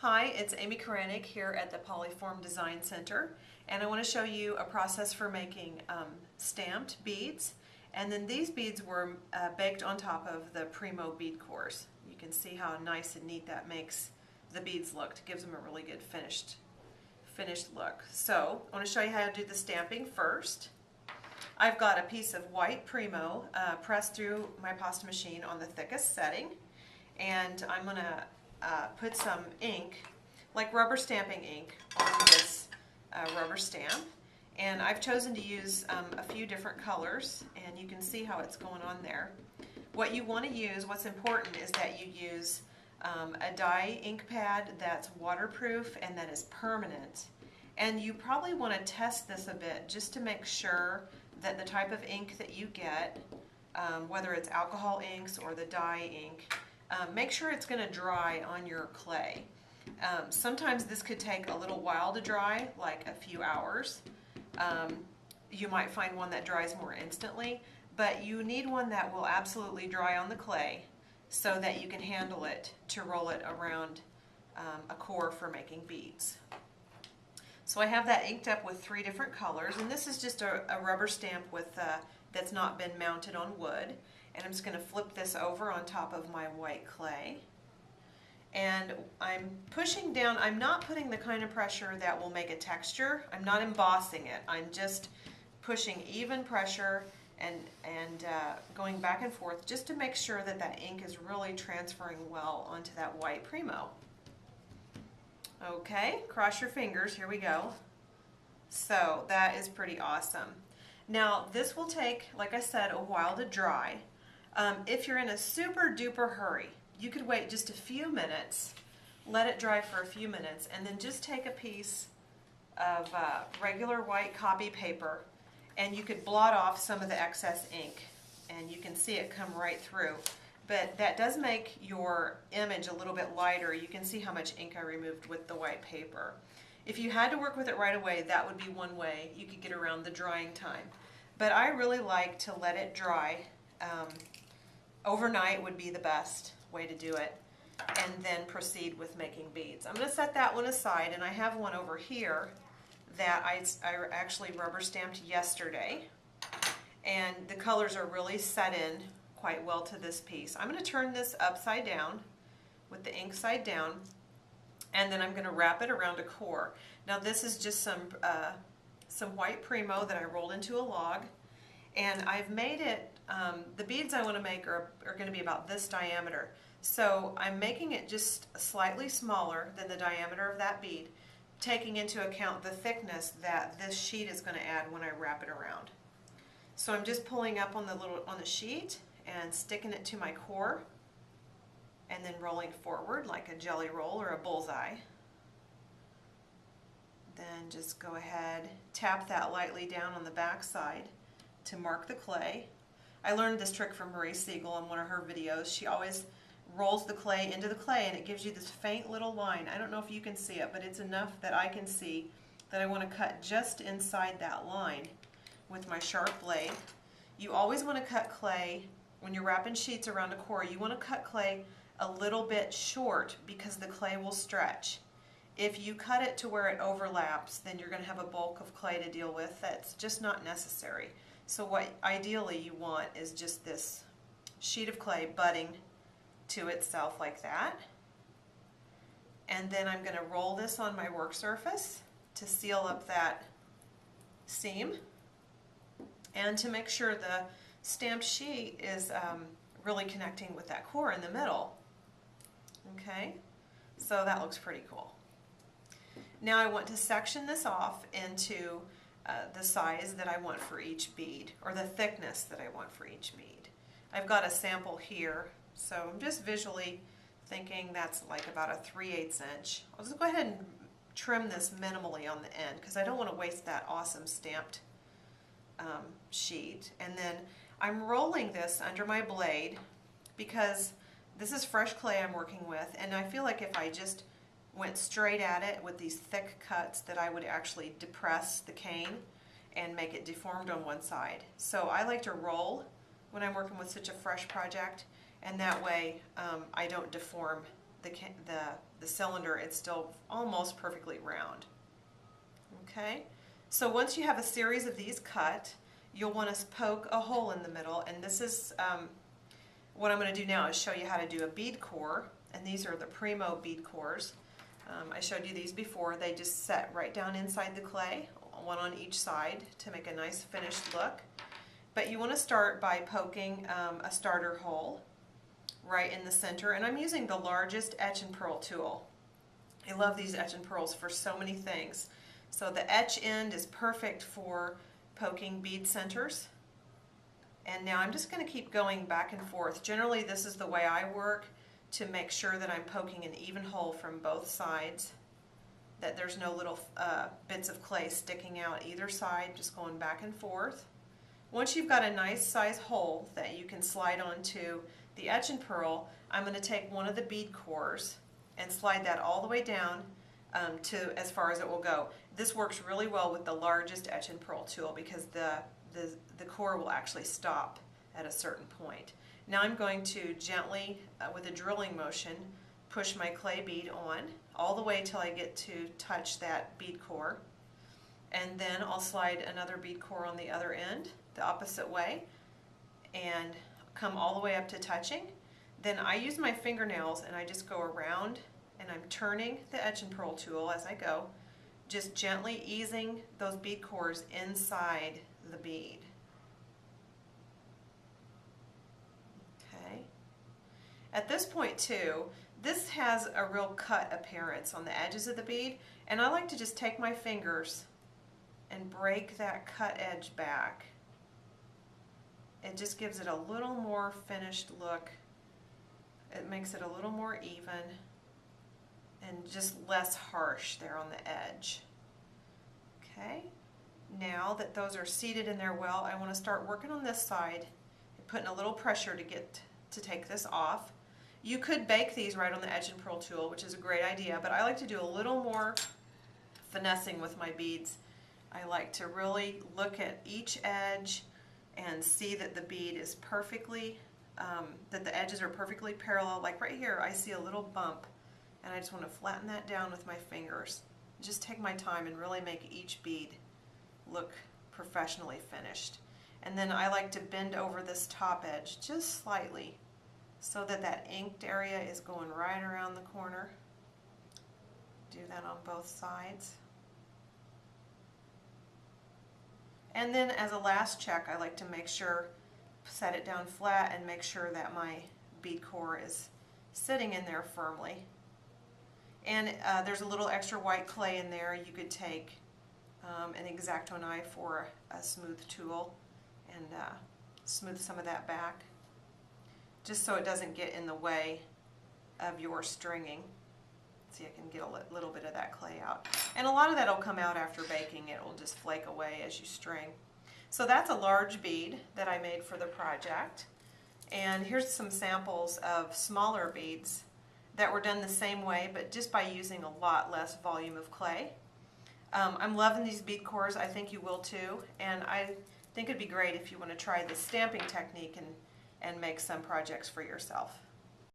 Hi, it's Amy Karanik here at the Polyform Design Center, and I want to show you a process for making stamped beads. And then these beads were baked on top of the Primo bead cores. You can see how nice and neat that makes the beads look. It gives them a really good finished look. So I want to show you how to do the stamping first. I've got a piece of white Primo pressed through my pasta machine on the thickest setting, and I'm going to put some ink, like rubber stamping ink, on this rubber stamp. And I've chosen to use a few different colors, and you can see how it's going on there. What you want to use, what's important, is that you use a dye ink pad that's waterproof and that is permanent. And you probably want to test this a bit just to make sure that the type of ink that you get, whether it's alcohol inks or the dye ink, make sure it's going to dry on your clay. Sometimes this could take a little while to dry, like a few hours. You might find one that dries more instantly, but you need one that will absolutely dry on the clay so that you can handle it to roll it around a core for making beads. So I have that inked up with 3 different colors, and this is just a rubber stamp with that's not been mounted on wood. And I'm just going to flip this over on top of my white clay. And I'm pushing down. I'm not putting the kind of pressure that will make a texture. I'm not embossing it. I'm just pushing even pressure and going back and forth just to make sure that that ink is really transferring well onto that white Primo. Okay, cross your fingers. Here we go. So that is pretty awesome. Now this will take, like I said, a while to dry. If you're in a super duper hurry, you could wait just a few minutes, let it dry for a few minutes, and then just take a piece of regular white copy paper and you could blot off some of the excess ink, and you can see it come right through. But that does make your image a little bit lighter. You can see how much ink I removed with the white paper. If you had to work with it right away, that would be one way you could get around the drying time. But I really like to let it dry. Overnight would be the best way to do it, and then proceed with making beads. I'm going to set that one aside, and I have one over here that I actually rubber stamped yesterday, and the colors are really set in quite well to this piece. I'm going to turn this upside down with the ink side down, and then I'm going to wrap it around a core. Now this is just some white Primo that I rolled into a log, and I've made it, the beads I want to make are going to be about this diameter. So I'm making it just slightly smaller than the diameter of that bead, taking into account the thickness that this sheet is going to add when I wrap it around. So I'm just pulling up on the sheet and sticking it to my core, and then rolling forward like a jelly roll or a bullseye. Then just go ahead, tap that lightly down on the back side to mark the clay. I learned this trick from Marie Siegel on one of her videos. She always rolls the clay into the clay, and it gives you this faint little line. I don't know if you can see it, but it's enough that I can see that I want to cut just inside that line with my sharp blade. You always want to cut clay, when you're wrapping sheets around a core, you want to cut clay a little bit short because the clay will stretch. If you cut it to where it overlaps, then you're going to have a bulk of clay to deal with. That's just not necessary. So what ideally you want is just this sheet of clay butting to itself like that. And then I'm going to roll this on my work surface to seal up that seam and to make sure the stamped sheet is really connecting with that core in the middle. Okay, so that looks pretty cool. Now I want to section this off into the size that I want for each bead, or the thickness that I want for each bead. I've got a sample here, so I'm just visually thinking that's like about a 3/8 inch. I'll just go ahead and trim this minimally on the end because I don't want to waste that awesome stamped sheet. And then I'm rolling this under my blade because this is fresh clay I'm working with, and I feel like if I just went straight at it with these thick cuts that I would actually depress the cane and make it deformed on one side. So I like to roll when I'm working with such a fresh project, and that way I don't deform the cylinder, it's still almost perfectly round. Okay, so once you have a series of these cut, you'll want to poke a hole in the middle, and this is what I'm going to do now is show you how to do a bead core, and these are the Primo bead cores. I showed you these before. They just set right down inside the clay, one on each side to make a nice finished look. But you want to start by poking a starter hole right in the center, and I'm using the largest etch and pearl tool. I love these etch and pearls for so many things. So the etch end is perfect for poking bead centers. And now I'm just going to keep going back and forth. Generally, this is the way I work to make sure that I'm poking an even hole from both sides, that there's no little bits of clay sticking out either side, just going back and forth. Once you've got a nice size hole that you can slide onto the etch and pearl, I'm going to take one of the bead cores and slide that all the way down to as far as it will go. This works really well with the largest etch and pearl tool because the core will actually stop at a certain point. Now I'm going to gently, with a drilling motion, push my clay bead on all the way till I get to touch that bead core. And then I'll slide another bead core on the other end, the opposite way, and come all the way up to touching. Then I use my fingernails and I just go around and I'm turning the etch and pearl tool as I go, just gently easing those bead cores inside the bead. Okay. At this point too, this has a real cut appearance on the edges of the bead, and I like to just take my fingers and break that cut edge back. It just gives it a little more finished look. It makes it a little more even and just less harsh there on the edge. Okay, now that those are seated in there well, I want to start working on this side, putting a little pressure to get to take this off. You could bake these right on the etch and pearl tool, which is a great idea, but I like to do a little more finessing with my beads. I like to really look at each edge and see that the bead is perfectly, that the edges are perfectly parallel. Like right here, I see a little bump, and I just want to flatten that down with my fingers. Just take my time and really make each bead look professionally finished. And then I like to bend over this top edge just slightly so that that inked area is going right around the corner. Do that on both sides. And then as a last check, I like to make sure, set it down flat and make sure that my bead core is sitting in there firmly. And there's a little extra white clay in there. You could take an X-Acto knife or a smooth tool and smooth some of that back, just so it doesn't get in the way of your stringing. See, I can get a little bit of that clay out. And a lot of that will come out after baking. It will just flake away as you string. So that's a large bead that I made for the project. And here's some samples of smaller beads that were done the same way, but just by using a lot less volume of clay. I'm loving these bead cores. I think you will too. And I think it'd be great if you want to try the stamping technique and make some projects for yourself.